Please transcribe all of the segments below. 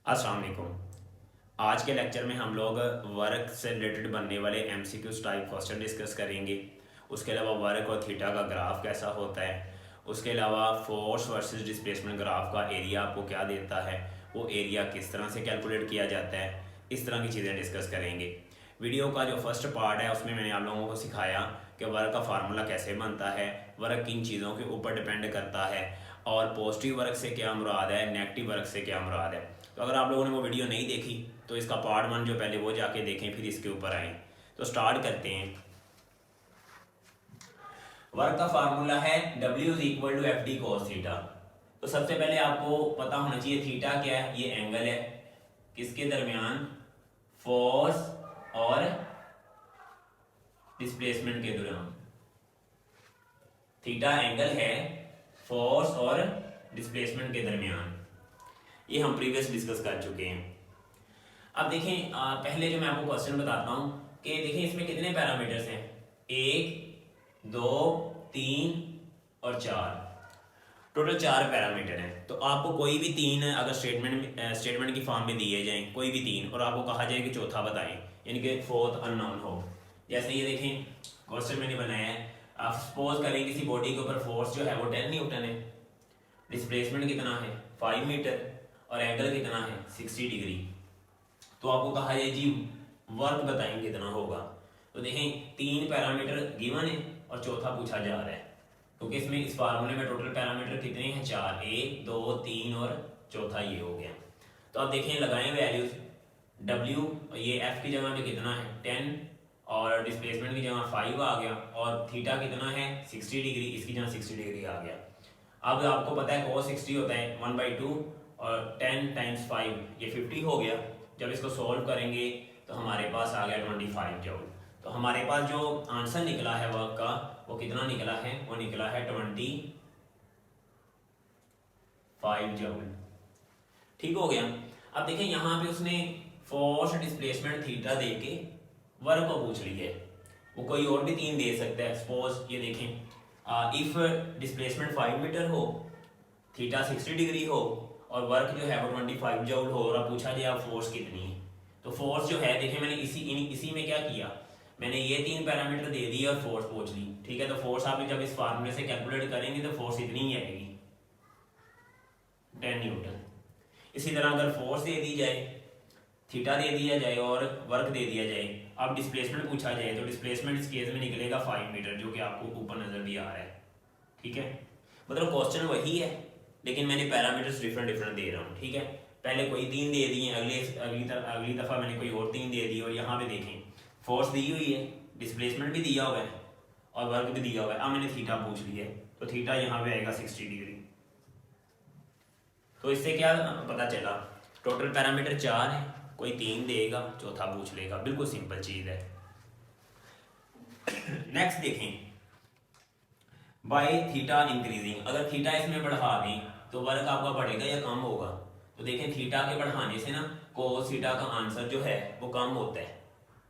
अस्सलाम वालेकुम। आज के लेक्चर में हम लोग वर्क से रिलेटेड बनने वाले एमसीक्यूज टाइप क्वेश्चन डिस्कस करेंगे। उसके अलावा वर्क और थीटा का ग्राफ कैसा होता है, उसके अलावा फोर्स वर्सेस डिस्प्लेसमेंट ग्राफ का एरिया आपको क्या देता है, वो एरिया किस तरह से कैलकुलेट किया जाता है, इस तरह की चीज़ें डिस्कस करेंगे। वीडियो का जो फर्स्ट पार्ट है उसमें मैंने आप लोगों को सिखाया कि वर्क का फार्मूला कैसे बनता है, वर्क किन चीज़ों के ऊपर डिपेंड करता है, और पॉजिटिव वर्क से क्या मुराद है, नेगेटिव वर्क से क्या मुराद है। तो अगर आप लोगों ने वो वीडियो नहीं देखी तो इसका पार्ट 1 जो पहले वो जाके देखें, फिर इसके ऊपर आए। तो स्टार्ट करते हैं। वर्क का फार्मूला है W is equal to f D cos theta. तो सबसे पहले आपको पता होना चाहिए थीटा क्या है। ये एंगल है किसके दरमियान, फोर्स और डिस्प्लेसमेंट के दौरान। थीटा एंगल है फोर्स और डिस्प्लेसमेंट के दरमियान। ये हम प्रीवियस डिस्कस कर चुके हैं। अब देखें, पहले जो मैं आपको क्वेश्चन बताता हूँ कि देखें इसमें कितने पैरामीटर्स हैं, 1 2 3 और 4, टोटल 4 पैरामीटर हैं। तो आपको कोई भी तीन अगर स्टेटमेंट की फॉर्म में दिए जाएं, कोई भी तीन, और आपको कहा जाए कि चौथा बताएं, यानी कि फोर्थ अननोन हो। जैसे ये देखें क्वेश्चन मैंने बनाया है, आप सपोज करें किसी बॉडी के ऊपर फोर्स जो है वो 10 न्यूटन है, डिस्प्लेसमेंट कितना है 5 मीटर, और एंगल कितना है 60 डिग्री। तो आपको कहा जाए जी वर्क बताएं कितना होगा। तो देखें 3 पैरामीटर गिवन है और चौथा पूछा जा रहा है, क्योंकि इसमें इस फार्मूले में टोटल पैरामीटर कितने हैं, 4, 1 2 3 और चौथा ये हो गया। तो आप देखें लगाएं वैल्यूज, W ये F की जगह पे कितना है 10, और डिस्प्लेसमेंट की जगह 5 आ गया, और थीटा कितना है 60 डिग्री, इसकी जगह 60 डिग्री आ गया। अब आपको पता है cos 60 होता है 1/2, और 10 टाइम्स 5 ये 50 हो गया। जब इसको सॉल्व करेंगे तो हमारे पास आ गया 25 जूल। तो हमारे पास जो आंसर निकला है वर्क का वो कितना निकला है, वो निकला है 25 जूल। ठीक हो गया। अब देखिए यहाँ पे उसने फोर्स डिस्प्लेसमेंट थीटा दे के वर्क को पूछ लिया है। वो कोई और भी तीन दे सकता है। सपोज ये देखें, इफ डिस्प्लेसमेंट 5 मीटर हो, थीटा 60 डिग्री हो, और वर्क जो है वो 25 जूल हो, और पूछा जाए आप फोर्स कितनी है। तो फोर्स जो है देखें मैंने इसी में क्या किया, मैंने ये 3 पैरामीटर दे दिए और फोर्स पूछ ली। ठीक है, तो फोर्स आप जब इस फार्मूले से कैलकुलेट करेंगे तो फोर्स इतनी ही आएगी 10 न्यूटन। इसी तरह अगर फोर्स दे दी जाए, थीटा दे दिया जाए और वर्क दे दिया जाए, अब डिस्प्लेसमेंट पूछा जाए तो डिस्प्लेसमेंट इस केस में निकलेगा 5 मीटर, जो कि आपको ऊपर नजर भी आ रहा है। ठीक है, मतलब क्वेश्चन वही है लेकिन मैंने पैरामीटर्स डिफरेंट दे रहा हूँ। ठीक है, पहले कोई 3 दे दिए, अगली दफ़ा मैंने कोई और 3 दे दी, और यहाँ पे देखें फोर्स दी हुई है, डिस्प्लेसमेंट भी दिया हुआ है और वर्क भी दिया हुआ है। अब मैंने थीटा पूछ लिया है, तो थीटा यहाँ पे आएगा 60 डिग्री। तो इससे क्या पता चला, टोटल पैरामीटर 4 है, कोई 3 देगा, चौथा पूछ लेगा। बिल्कुल सिंपल चीज़ है। नेक्स्ट देखें, बाय थीटा इंक्रीजिंग, अगर थीटा इसमें बढ़ा दें तो वर्क आपका बढ़ेगा या कम होगा। तो देखें थीटा के बढ़ाने से ना कोस थीटा का आंसर जो है वो कम होता है।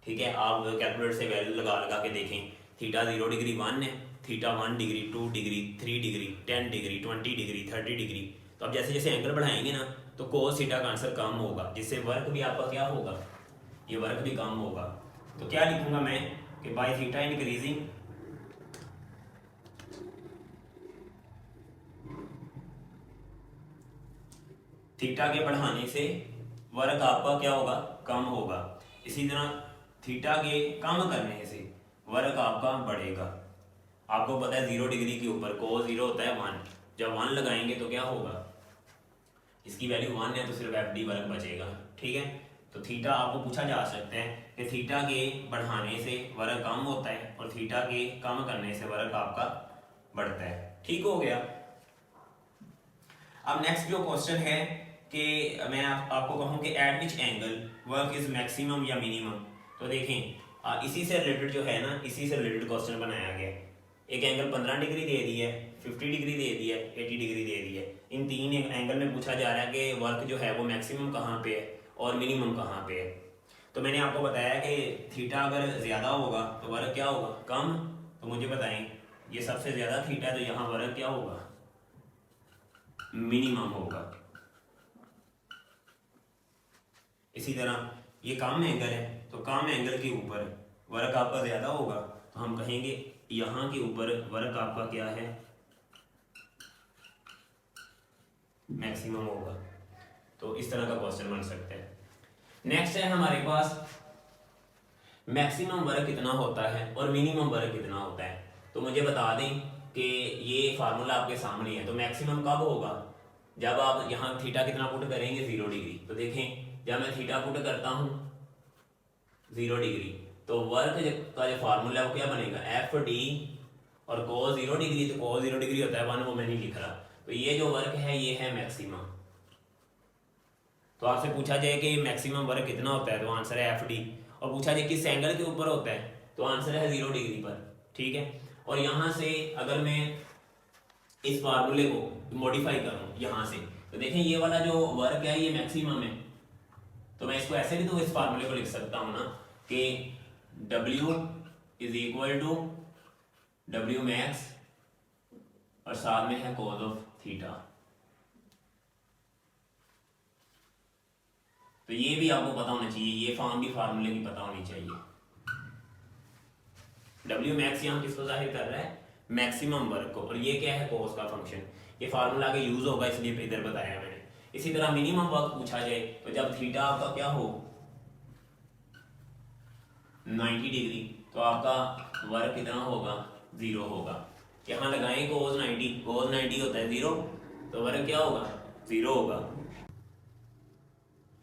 ठीक है, आप कैलकुलेटर से वैल्यू लगा के देखें, थीटा 0 डिग्री 1 है, theta 1 degree 2 degree 3 degree 10 degree 20 degree 30 degree. तो अब जैसे जैसे एंगल बढ़ाएंगे ना तो कोस थीटा का आंसर कम होगा, जिससे वर्क भी आपका क्या होगा, ये वर्क भी कम होगा। तो क्या लिखूंगा मैं कि बाय थीटा इंक्रीजिंग थीटा के बढ़ाने से वर्क आपका क्या होगा, कम होगा। इसी तरह थीटा के कम करने से वर्क आपका बढ़ेगा। आपको पता है 0 डिग्री के ऊपर कोस 0 होता है 1, जब 1 लगाएंगे तो क्या होगा, इसकी वैल्यू 1 है तो सिर्फ एफ डी वर्क बचेगा। ठीक है, तो थीटा आपको पूछा जा सकता है कि थीटा के बढ़ाने से वर्क कम होता है और थीटा के कम करने से वर्क आपका बढ़ता है। ठीक हो गया। अब नेक्स्ट जो क्वेश्चन है कि मैं आपको कहूं कि eight which angle work is maximum या मिनिमम। तो देखें इसी से रिलेटेड जो है ना, इसी से रिलेटेड क्वेश्चन बनाया गया। एक एंगल 15 डिग्री दे दी है, 50 डिग्री दे दी है, 80 डिग्री दे दी है। इन 3 एंगल में पूछा जा रहा है कि वर्क जो है वो मैक्सिमम कहाँ पे है और मिनिमम कहाँ पे है। तो मैंने आपको बताया कि थीटा अगर ज़्यादा होगा तो वर्क क्या होगा, कम। तो मुझे बताएं ये सबसे ज़्यादा थीटा, तो यहाँ वर्क क्या होगा, मिनिमम होगा। इसी तरह ये कम एंगल है, तो कम एंगल के ऊपर वर्क आपका ज़्यादा होगा, तो हम कहेंगे यहाँ के ऊपर वर्क आपका क्या है, मैक्सिमम होगा। तो इस तरह का क्वेश्चन बन सकता है। नेक्स्ट है हमारे पास मैक्सिमम वर्क कितना होता है और मिनिमम वर्क कितना होता है। तो मुझे बता दें कि ये फार्मूला आपके सामने है। तो मैक्सिमम कब होगा, जब आप यहाँ थीटा कितना पुट करेंगे 0 डिग्री। तो देखें जब मैं थीटा पुट करता हूँ 0 डिग्री, तो वर्क का जो फार्मूला है वो क्या बनेगा, एफ डी, और cos 0 डिग्री, तो cos 0 डिग्री होता है 1, वो मैं नहीं लिख रहा। तो ये जो वर्क है ये है मैक्सिमम। तो आपसे पूछा जाए कि मैक्सिमम वर्क कितना होता है, तो आंसर है एफ डी। और पूछा जाए किस एंगल के ऊपर होता है, तो आंसर है 0 डिग्री पर। ठीक है, और यहाँ से अगर मैं इस फार्मूले को मॉडिफाई करूँ यहाँ से, तो देखें ये वाला जो वर्क है ये मैक्सिमम है। तो मैं इसको ऐसे भी तो इस फार्मूले को लिख सकता हूँ ना कि W is equal to W max और साथ में है cos ऑफ थीटा। तो ये भी आपको पता होना चाहिए, ये फॉर्म भी फार्मूले की पता होनी चाहिए। W मैक्स यहाँ किसको जाहिर कर रहा है, मैक्सिमम वर्क को, और ये क्या है cos का फंक्शन। ये फार्मूला आगे यूज होगा इसलिए इधर बताया मैंने। इसी तरह मिनिमम वर्क पूछा जाए तो जब थीटा आपका क्या हो 90 डिग्री, तो आपका वर्क कितना होगा 0 होगा। यहाँ लगाएं cos 90 होता है 0, तो वर्क क्या होगा 0 होगा।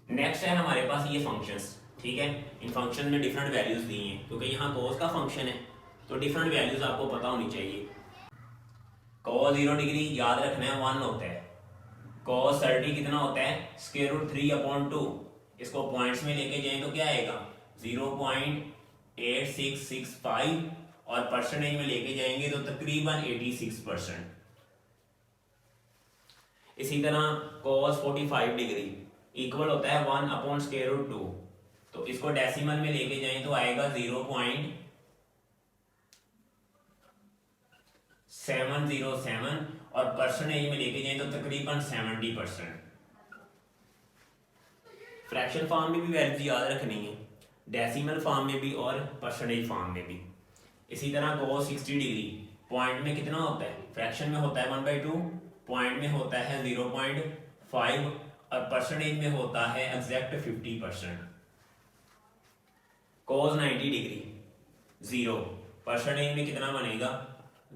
नेक्स्ट है हमारे पास ये फंक्शंस। ठीक है, इन फंक्शन में डिफरेंट वैल्यूज दी हैं, क्योंकि यहाँ cos का फंक्शन है तो डिफरेंट वैल्यूज आपको पता होनी चाहिए। cos 0 डिग्री याद रखना है 1 होता है। cos 30 कितना होता है √3/2। इसको पॉइंट्स में लेके जाएं तो क्या आएगा 0.8665, और परसेंटेज में लेके जाएंगे तो तकरीबन 86%। इसी तरह cos 45 डिग्री इक्वल होता है 1/√2। तो इसको डेसिमल में लेके जाएं तो आएगा 0.707, और परसेंटेज में लेके जाएं तो तकरीबन 70%। फ्रैक्शन फॉर्म में भी वैल्यूज याद रखनी है, डेसिमल फॉर्म में भी और परसेंटेज फॉर्म में भी। इसी तरह cos 60 डिग्री पॉइंट में कितना होता है, फ्रैक्शन में होता है 1/2, पॉइंट में होता है 0.5, और परसेंटेज में होता है एग्जैक्ट 50%। cos 90 डिग्री 0, परसेंटेज में कितना बनेगा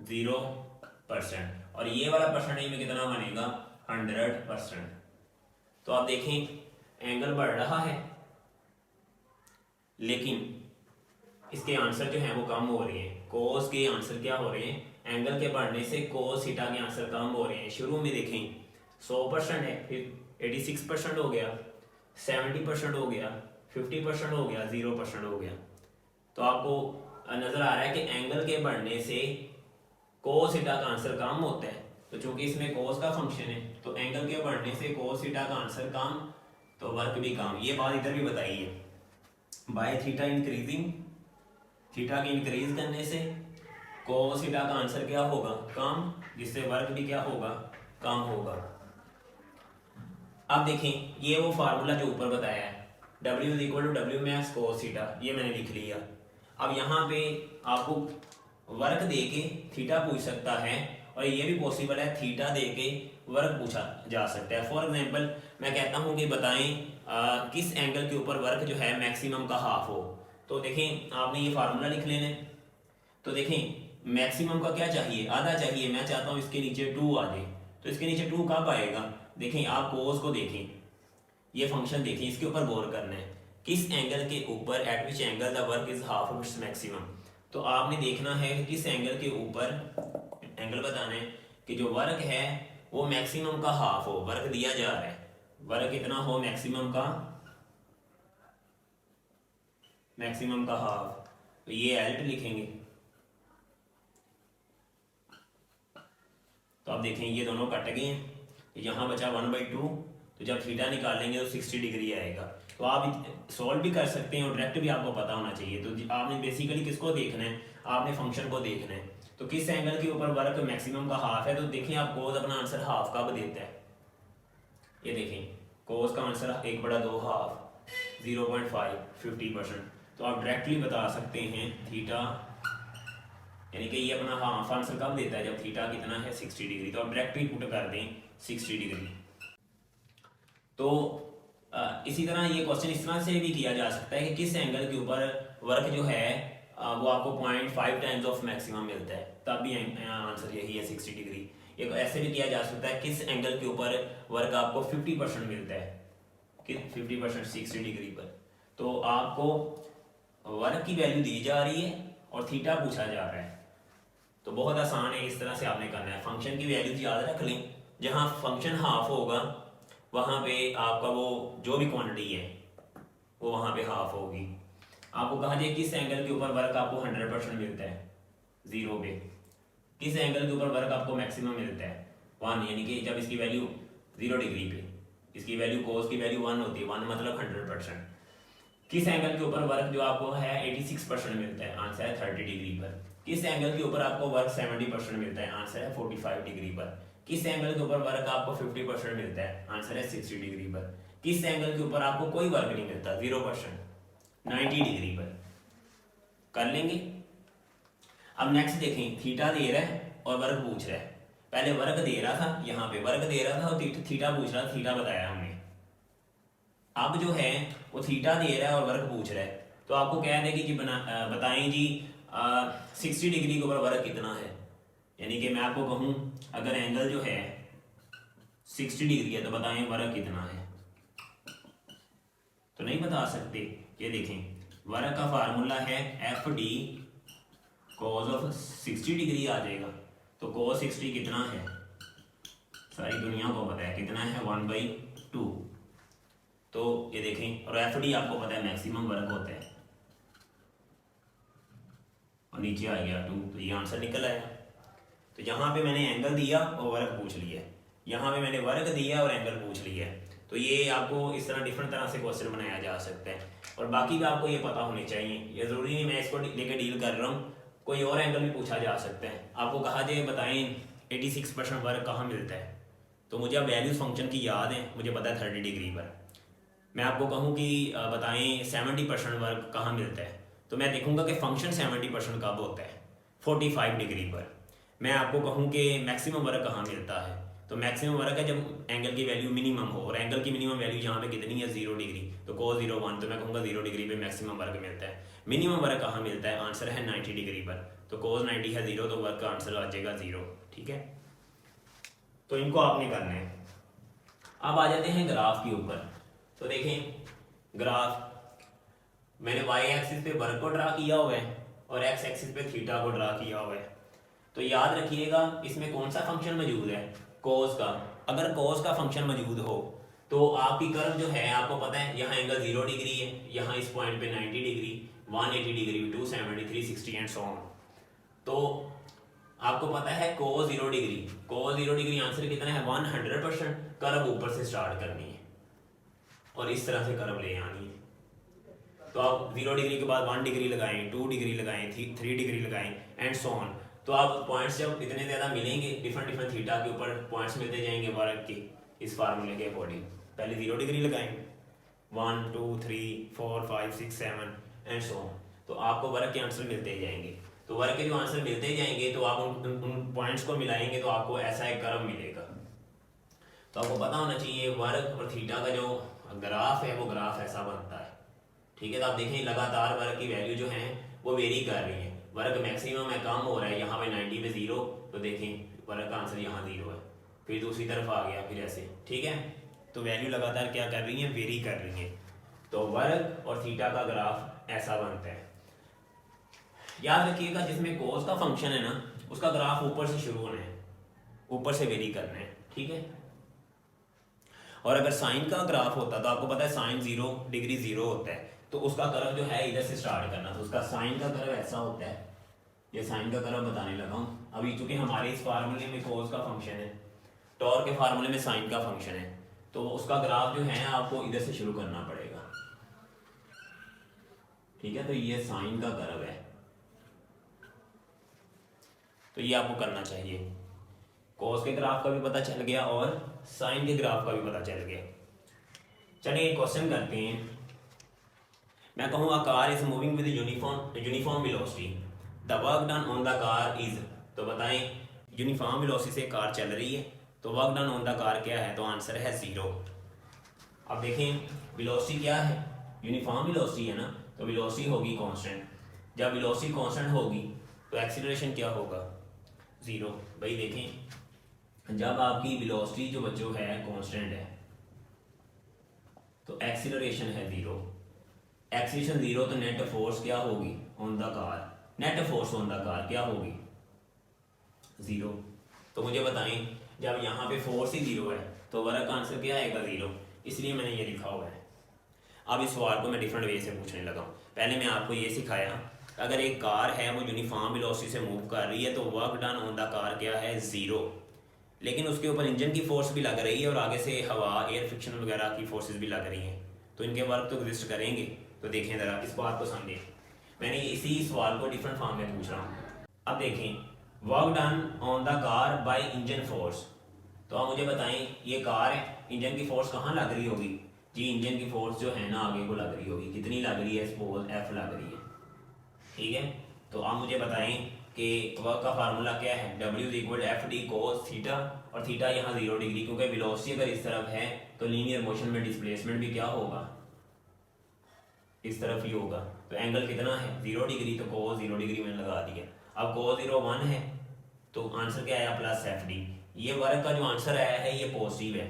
0%, और ये वाला परसेंटेज में कितना बनेगा 100%। तो आप देखें एंगल बढ़ रहा है लेकिन इसके आंसर जो हैं वो कम हो रहे हैं। cos के आंसर क्या हो रहे हैं, एंगल के बढ़ने से cos थीटा के आंसर कम हो रहे हैं। शुरू में देखें 100% है, फिर 86% हो गया, 70% हो गया, 50% हो गया, 0% हो गया। तो आपको नजर आ रहा है कि एंगल के बढ़ने से cos थीटा का आंसर कम होता है। तो चूंकि इसमें cos का फंक्शन है तो एंगल के बढ़ने से cos थीटा का आंसर कम, तो वर्क भी कम। ये बात इधर भी बताई है, बाय थीटा इंक्रीजिंग, थीटा के इंक्रीज करने से cos थीटा का आंसर क्या होगा कम, जिससे वर्क भी क्या होगा कम होगा। अब देखें ये वो फार्मूला जो ऊपर बताया है W = W max cos theta, ये मैंने लिख लिया। अब यहाँ पे आपको वर्क देके थीटा पूछ सकता है, और ये भी पॉसिबल है थीटा देके वर्क पूछा जा सकता है। फॉर एग्जांपल मैं कहता हूँ कि बताएं किस एंगल के ऊपर वर्क जो है मैक्सिमम का हाफ हो। तो देखें आपने ये फार्मूला लिख लेना है। तो देखें मैक्सिमम का क्या चाहिए, आधा चाहिए। मैं चाहता हूँ इसके नीचे 2 आ जाए, तो इसके नीचे 2 कब आएगा, देखें आप cos को देखें, ये फंक्शन देखें, इसके ऊपर गौर करना है किस एंगल के ऊपर, eight which angle the work is half of its maximum. तो आपने देखना है कि किस एंगल के ऊपर, एंगल बताना है कि जो वर्क है वो मैक्सिमम का हाफ हो। वर्क दिया जा रहा है, वर्क कितना हो मैक्सिमम का हाफ, तो ये एल्ट लिखेंगे। तो आप देखें ये दोनों कट गए हैं, यहाँ बचा 1/2, तो जब थीटा निकालेंगे तो 60 डिग्री आएगा। तो आप सॉल्व भी कर सकते हैं और डायरेक्ट भी आपको पता होना चाहिए। तो आपने बेसिकली किसको देखना है, आपने फंक्शन को देखना है। तो किस एंगल के ऊपर वर्क मैक्सिमम का हाफ है, तो देखें आप cos अपना आंसर हाफ कब देता है, ये देखें cos का आंसर 1/2 हाफ। 0.5 50%। तो आप डायरेक्टली बता सकते हैं थीटा, यानी कि ये अपना हाफ आंसर कब देता है, जब थीटा कितना है 60 डिग्री। तो आप डायरेक्टली पुट कर दें 60 डिग्री। तो इसी तरह ये क्वेश्चन इस तरह से भी किया जा सकता है कि किस एंगल के ऊपर वर्क जो है वो आपको 0.5 टाइम्स ऑफ मैक्सिमम मिलता है, तब भी आंसर यही है 60 डिग्री। एक ऐसे भी किया जा सकता है किस एंगल के ऊपर वर्क आपको 50% मिलता है, कि 50% 60 डिग्री पर। तो आपको वर्क की वैल्यू दी जा रही है और थीटा पूछा जा रहा है, तो बहुत आसान है, इस तरह से आपने करना है। फंक्शन की वैल्यूज याद रख लें, जहाँ फंक्शन हाफ होगा वहाँ पे आपका वो जो भी क्वांटिटी है वो वहाँ पे हाफ होगी। आपको कहा जाए किस एंगल के ऊपर वर्क आपको 100% मिलता है, 0 पे। किस एंगल के ऊपर वर्क आपको मैक्सिमम मिलता है, 1, यानी कि जब इसकी वैल्यू 0 डिग्री पे, इसकी वैल्यू कोस की वैल्यू 1 होती है, 1 मतलब 100%। किस एंगल के ऊपर वर्क जो आपको है 86% मिलता है, आंसर है 30 डिग्री पर। किस एंगल के ऊपर आपको वर्क 70% मिलता है, आंसर है 45 डिग्री पर। किस एंगल के ऊपर वर्क आपको 50% मिलता है, आंसर है 60 डिग्री पर। किस एंगल के ऊपर आपको कोई वर्क नहीं मिलता, 0%, 90 डिग्री पर। कर लेंगे। अब नेक्स्ट देखें, थीटा दे रहा है और वर्क पूछ रहा है। पहले वर्क दे रहा था, यहाँ पे वर्क दे रहा था और थीटा पूछ रहा था, थीटा बताया हमने। अब जो है वो थीटा दे रहा है और वर्क पूछ रहा है, तो आपको कह दें कि जी बताएं जी 60 डिग्री के ऊपर वर्क कितना है। यानी कि मैं आपको कहूँ अगर एंगल जो है 60 डिग्री है तो बताएं वर्क कितना है, तो नहीं बता सकते। ये देखें वर्क का फार्मूला है F D cos of 60 degree आ जाएगा। तो कॉस 60 कितना है, सारी दुनिया को पता है कितना है, 1/2। तो ये देखें, और एफ डी आपको पता है मैक्सिमम वर्क होता है, और नीचे आ गया 2, तो ये आंसर निकल आया। तो यहाँ पे मैंने एंगल दिया और वर्क पूछ लिया, यहाँ पे मैंने वर्क दिया और एंगल पूछ लिया। तो ये आपको इस तरह डिफरेंट तरह से क्वेश्चन बनाया जा सकता है, और बाकी भी आपको ये पता होने चाहिए। ये ज़रूरी नहीं मैं इसको लेके डील कर रहा हूँ, कोई और एंगल भी पूछा जा सकता है। आपको कहा जाए बताएं 86% वर्क कहाँ मिलता है, तो मुझे अब वैल्यूज फंक्शन की याद है, मुझे पता है 30 डिग्री पर। मैं आपको कहूँ कि बताएं 70% वर्क कहाँ मिलता है, तो मैं देखूंगा कि फंक्शन 70% कब होता है, 45 डिग्री पर। मैं आपको कहूँ कि मैक्सिमम वर्क कहाँ मिलता है, तो मैक्सिमम वर्क है जब एंगल की वैल्यू मिनिमम हो, और एंगल की मिनिमम वैल्यू यहाँ पे कितनी है 0 डिग्री, तो cos 0 1, तो मैं कहूँगा 0 डिग्री पे मैक्सिमम वर्क मिलता है। मिनिमम वर्क कहाँ मिलता है, आंसर है 90 डिग्री पर, तो cos 90 है 0, तो वर्क का आंसर आ जाएगा 0। ठीक है, तो इनको आपने करना है। अब आ जाते हैं ग्राफ के ऊपर। तो देखें ग्राफ, मैंने y एक्सिस पे वर्क को ड्रा किया हुआ है और x एक्सिस पे थीटा को ड्रा किया हुआ है। तो याद रखिएगा इसमें कौन सा फंक्शन मौजूद है, cos का। अगर cos का फंक्शन मौजूद हो तो आपकी कर्व जो है आपको पता है यहाँ एंगल 0 डिग्री है, यहाँ इस पॉइंट पे 90 degree, 180 degree, 270, 360 and so on. तो आपको पता है cos 0 degree, cos 0 degree answer कितना है 100%। कर्व ऊपर से स्टार्ट करनी है और इस तरह से कर्व ले आनी है। तो आप 0 डिग्री के बाद 1 डिग्री लगाएं, 2 डिग्री लगाएं, 3 डिग्री लगाएं एंड सो ऑन। तो आप पॉइंट्स जब इतने ज़्यादा मिलेंगे डिफरेंट थीटा के ऊपर पॉइंट्स मिलते जाएंगे वर्क के इस फार्मूले के अकॉर्डिंग। पहले 0 डिग्री लगाएंगे, 1 2 3 4 5 6 7 एंड सो ऑन, तो आपको वर्क के आंसर मिलते जाएंगे। तो वर्क के जो आंसर मिलते जाएंगे तो आप उन पॉइंट्स को मिलाएंगे तो आपको ऐसा एक कर्व मिलेगा। तो आपको पता होना चाहिए वर्क और थीटा का जो ग्राफ है वो ग्राफ ऐसा बनता है। ठीक है, तो आप देखें लगातार वर्क की वैल्यू जो है वो वेरी कर रही है। वर्क मैक्सिमम है, कम हो रहा है, यहाँ पे 90 पे 0, तो देखें वर्क का आंसर यहाँ 0 है, फिर दूसरी तरफ आ गया, फिर ऐसे। ठीक है, तो वैल्यू लगातार क्या कर रही है, वेरी कर रही है। तो वर्क और थीटा का ग्राफ ऐसा बनता है। याद रखिएगा जिसमें कोस का फंक्शन है ना उसका ग्राफ ऊपर से शुरू होना है, ऊपर से वेरी करना है। ठीक है, और अगर साइन का ग्राफ होता तो आपको पता है साइन 0 डिग्री 0 होता है, तो उसका कर्व जो है इधर से स्टार्ट करना, तो उसका साइन का कर्व ऐसा होता है। ये साइन का कर्व बताने लगा हूँ अभी, चूंकि हमारे इस फार्मूले में कोस का फंक्शन है, टॉर के फार्मूले में साइन का फंक्शन है, तो उसका ग्राफ जो है आपको इधर से शुरू करना पड़ेगा। ठीक है, तो ये साइन का कर्व है, तो ये आपको करना चाहिए। कोस के ग्राफ का भी पता चल गया और साइन के ग्राफ का भी पता चल गया। चलिए एक क्वेश्चन करते हैं। मैं कहूँ a car is moving with uniform velocity, the work done on the car is, तो बताएं यूनिफॉर्म वेलोसिटी से कार चल रही है तो work done on the car क्या है, तो आंसर है 0। अब देखें वेलोसिटी क्या है, यूनिफॉर्म वेलोसिटी है ना, तो वेलोसिटी होगी कांस्टेंट। जब वेलोसिटी कांस्टेंट होगी तो एक्सीलरेशन क्या होगा, 0। भाई देखें जब आपकी वेलोसिटी जो बच्चों है कांस्टेंट है तो एक्सीलरेशन है 0। एक्सीलरेशन 0 तो नेट फोर्स क्या होगी on the car, net force on the car क्या होगी 0। तो मुझे बताएं जब यहाँ पे फोर्स ही 0 है तो वर्क का आंसर क्या आएगा 0, इसलिए मैंने ये लिखा हुआ है। अब इस सवाल को मैं डिफरेंट वे से पूछने लगा हूँ। पहले मैं आपको ये सिखाया अगर एक कार है वो यूनिफॉर्म वेलोसिटी से मूव कर रही है तो work done on the car क्या है 0, लेकिन उसके ऊपर इंजन की फोर्स भी लग रही है और आगे से हवा एयर फ्रिक्शन वगैरह की फोर्सेस भी लग रही हैं, तो इनके वर्क तो एग्जिस्ट करेंगे। तो देखें ज़रा इस बात को समझें, मैंने इसी सवाल को डिफरेंट फॉर्म में पूछ रहा हूँ। अब देखें work done on the car by engine force, तो आप मुझे बताएं ये कार है, इंजन की फोर्स कहाँ लग रही होगी जी, इंजन की फोर्स जो है ना आगे को लग रही होगी, कितनी लग रही है, सपोज F लग रही है, ठीक है। तो आप मुझे बताएं कि वर्क का फार्मूला क्या है, W equal F d cos theta, और थीटा यहाँ 0 डिग्री, क्योंकि वेलोसिटी अगर इस तरफ है तो लीनियर मोशन में डिस्प्लेसमेंट भी क्या होगा, इस तरफ ही होगा। तो एंगल कितना है 0 डिग्री, तो कोस 0 डिग्री मैंने लगा दिया। अब कोस 0 1 है तो आंसर क्या आया प्लस एफ डी। ये वर्क का जो आंसर आया है ये पॉजिटिव है।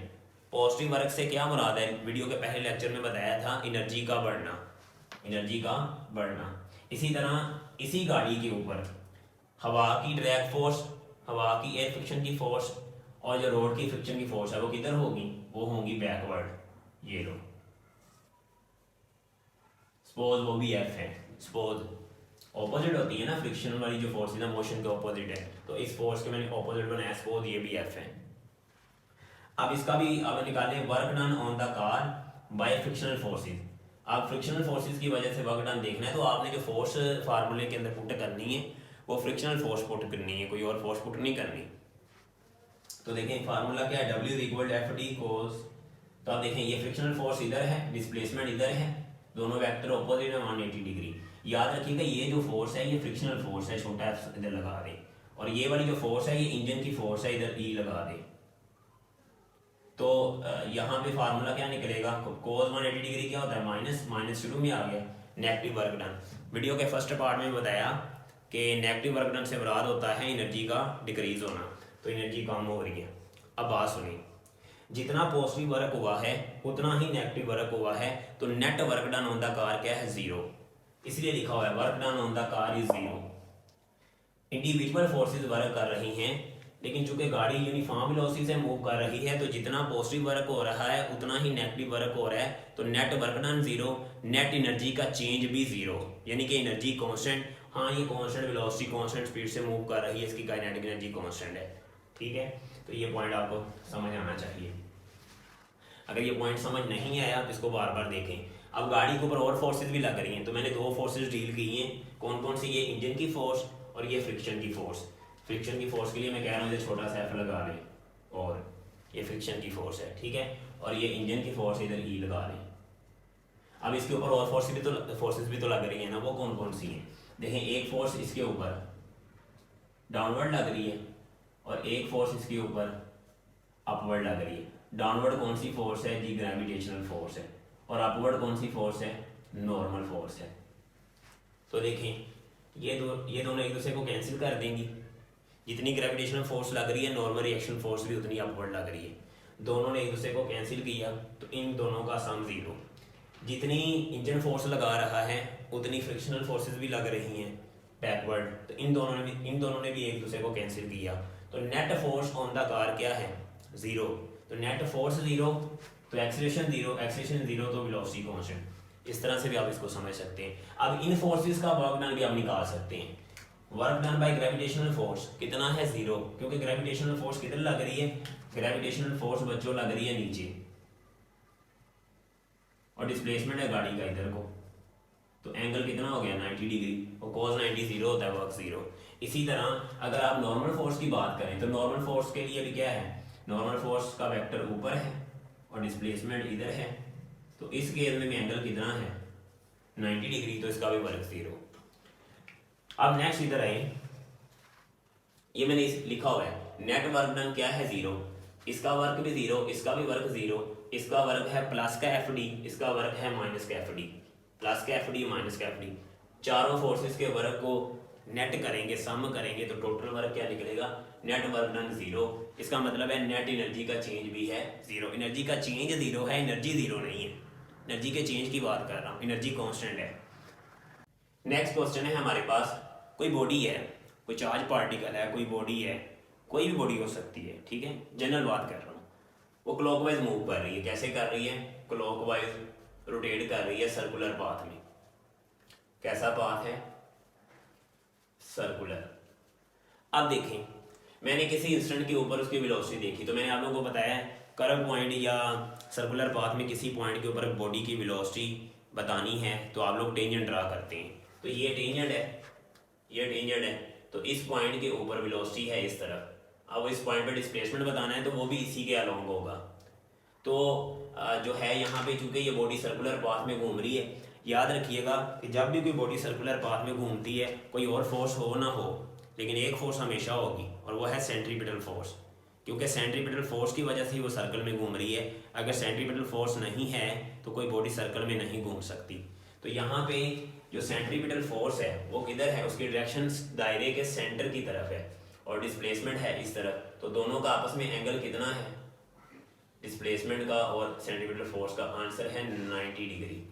पॉजिटिव वर्क से क्या मुराद है, वीडियो के पहले लेक्चर में बताया था एनर्जी का बढ़ना, एनर्जी का बढ़ना। इसी तरह इसी गाड़ी के ऊपर हवा की ड्रैग फोर्स, हवा की एयर फ्रिक्शन की फोर्स और जो रोड की फ्रिक्शन की फोर्स है वो किधर होगी, वो होगी बैकवर्ड। ये लो सपोज वो भी एफ है, सपोज ऑपोजिट होती है ना फ्रिक्शन वाली जो फोर्स है ना, मोशन के ऑपोजिट है, तो इस फोर्स के मैंने ऑपोजिट बनाया, सपोज ये भी एफ है। अब इसका भी अब निकालें work done on the car bye frictional forces. आप फ्रिक्शनल फोर्सेस की वजह से वर्क डन देखना है तो आपने जो फोर्स फार्मूले के अंदर पुट करनी है वो फ्रिक्शनल फोर्स पुट करनी है, कोई और फोर्स पुट नहीं करनी। तो देखें फार्मूला क्या है, W इक्वल एफ डी कोस, तो आप देखें ये फ्रिक्शनल फोर्स इधर है, डिस्प्लेसमेंट इधर है, दोनों वेक्टर ऑपोजिट है 180 डिग्री। याद रखिएगा ये जो फोर्स है ये फ्रिक्शनल फोर्स है, छोटा एफ इधर लगा दे, और ये वाली जो फोर्स है ये इंजन की फोर्स है, इधर ई लगा दे। तो यहाँ पे फार्मूला क्या निकलेगा, कोस 180 डिग्री क्या होता है माइनस, माइनस शुरू में आ गया नेगेटिव वर्क डन। वीडियो के फर्स्ट पार्ट में बताया कि नेगेटिव वर्क डन से मुराद होता है एनर्जी का डिक्रीज होना, तो एनर्जी कम हो रही है। अब बात सुनिए, जितना पॉजिटिव वर्क हुआ है उतना ही नेगेटिव वर्क हुआ है, तो net work done on the car क्या है 0, इसलिए लिखा हुआ है work done on the car is 0। Individual forces work कर रही हैं, लेकिन चूंकि गाड़ी यूनिफॉर्म वेलोसिटी से मूव कर रही है तो जितना पॉजिटिव वर्क हो रहा है उतना ही नेगेटिव वर्क हो रहा है, तो net work done 0, net energy का चेंज भी 0, यानी कि एनर्जी कांस्टेंट। हाँ ये कांस्टेंट वेलोसिटी कांस्टेंट स्पीड से मूव कर रही है, इसकी काइनेटिक एनर्जी कांस्टेंट है, ठीक है। तो ये पॉइंट आपको समझ आना चाहिए। अगर ये पॉइंट समझ नहीं आया तो इसको बार बार देखें। अब गाड़ी के ऊपर और फोर्सेज भी लग रही हैं, तो मैंने 2 फोर्सेज डील की हैं, कौन कौन सी, ये इंजन की फोर्स और ये फ्रिक्शन की फोर्स। फ्रिक्शन की फोर्स के लिए मैं कह रहा हूँ इधर छोटा सा एफ लगा लें, और ये फ्रिक्शन की फोर्स है, ठीक है, और ये इंजन की फोर्स इधर ई लगा लें। अब इसके ऊपर और फोर्सेस भी तो लग रही है ना, वो कौन कौन सी हैं देखें। एक फोर्स इसके ऊपर डाउनवर्ड लग रही है और एक फोर्स इसके ऊपर अपवर्ड लग रही है। डाउनवर्ड कौन सी फोर्स है जी, ग्रेविटेशनल फोर्स है, और अपवर्ड कौन सी फोर्स है, नॉर्मल फोर्स है। तो देखें ये दोनों एक दूसरे को कैंसिल कर देंगी, जितनी ग्रेविटेशनल फोर्स लग रही है नॉर्मल रिएक्शन फोर्स भी उतनी अपवर्ड लग रही है, दोनों ने एक दूसरे को कैंसिल किया तो इन दोनों का सम 0। जितनी इंजन फोर्स लगा रहा है उतनी फ्रिक्शनल फोर्सेस भी लग रही हैं बैकवर्ड, तो इन दोनों ने भी एक दूसरे को कैंसिल किया, तो net force on the car क्या है 0। तो नेट फोर्स 0 तो एक्सीलरेशन 0, एक्सीलरेशन 0 तो वेलोसिटी कांस्टेंट। इस तरह से भी आप इसको समझ सकते हैं। अब इन फोर्सेस का वर्क डन भी आप निकाल सकते हैं। Work done by gravitational force कितना है 0, क्योंकि ग्रेविटेशनल फोर्स किधर लग रही है, ग्रेविटेशनल फोर्स बच्चों लग रही है नीचे, और डिस्प्लेसमेंट है गाड़ी का इधर को, तो एंगल कितना हो गया 90 डिग्री, और cos 90 0 होता है, वर्क 0। इसी तरह अगर आप नॉर्मल फोर्स की बात करें तो नॉर्मल फोर्स के लिए भी क्या है, नॉर्मल फोर्स का वेक्टर ऊपर है और डिस्प्लेसमेंट इधर है, तो इस केस में एंगल कितना है 90 डिग्री, तो इसका भी वर्क 0। अब नेक्स्ट इधर आए, ये मैंने लिखा हुआ है नेट वर्क डन क्या है 0, इसका वर्क भी 0, इसका भी वर्क 0, इसका वर्क है प्लस का एफ डी, इसका वर्क है माइनस का एफ डी, प्लस का एफ डी माइनस का एफ डी। चारों फोर्सेस के वर्क को नेट करेंगे, सम करेंगे, तो टोटल वर्क क्या निकलेगा, नेट वर्क डन 0। इसका मतलब है नेट एनर्जी का चेंज भी है 0। एनर्जी का चेंज 0 है, एनर्जी 0 नहीं है। एनर्जी के चेंज की बात कर रहा हूँ, एनर्जी कांस्टेंट है। नेक्स्ट क्वेश्चन है हमारे पास, कोई बॉडी है, कोई चार्ज पार्टिकल है, कोई बॉडी है, कोई भी बॉडी हो सकती है, ठीक है, जनरल बात कर रहा हूँ। वो क्लॉकवाइज मूव कर रही है, कैसे कर रही है, क्लॉकवाइज रोटेट कर रही है सर्कुलर पाथ में। कैसा पाथ है, सर्कुलर। अब देखें, मैंने किसी इंस्टेंट के ऊपर उसकी वेलोसिटी देखी, तो मैंने आप लोगों को बताया कर्व पॉइंट या सर्कुलर पाथ में किसी पॉइंट के ऊपर बॉडी की वेलोसिटी बतानी है तो आप लोग टेंजेंट ड्रा करते हैं। तो ये टेंजेंट है, ये टेंजेंट है, तो इस पॉइंट के ऊपर वेलोसिटी है इस तरफ। अब इस पॉइंट पे डिस्प्लेसमेंट बताना है तो वो भी इसी के अलोंग होगा। तो जो है यहाँ पे चूंकि ये बॉडी सर्कुलर पाथ में घूम रही है, याद रखिएगा कि जब भी कोई बॉडी सर्कुलर पाथ में घूमती है, कोई और फोर्स हो ना हो, लेकिन एक फोर्स हमेशा होगी और वो है सेंट्रीपिटल फोर्स, क्योंकि सेंट्रीपिटल फोर्स की वजह से ही वो सर्कल में घूम रही है। अगर सेंट्रीपिटल फोर्स नहीं है तो कोई बॉडी सर्कल में नहीं घूम सकती। तो यहाँ पे जो सेंट्रीपिटल फोर्स है वो किधर है, उसकी डायरेक्शन दायरे के सेंटर की तरफ है और डिस्प्लेसमेंट है इस तरफ। तो दोनों का आपस में एंगल कितना है, डिस्प्लेसमेंट का और सेंट्रीपिटल फोर्स का, आंसर है 90 डिग्री।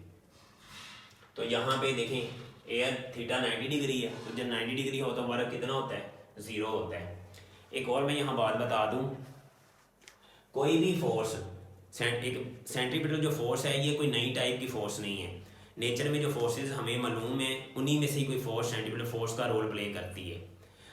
तो यहाँ पे देखें एयर थीटा 90 डिग्री है, तो जब 90 डिग्री हो तो वर्क कितना होता है, 0 होता है। एक और मैं यहाँ बात बता दूँ, कोई भी फोर्स, एक सेंट्रीपिटल जो फोर्स है ये कोई नई टाइप की फोर्स नहीं है। नेचर में जो फोर्सेस हमें मालूम है उन्हीं में से ही कोई फोर्स सेंट्रीपिटल फोर्स का रोल प्ले करती है।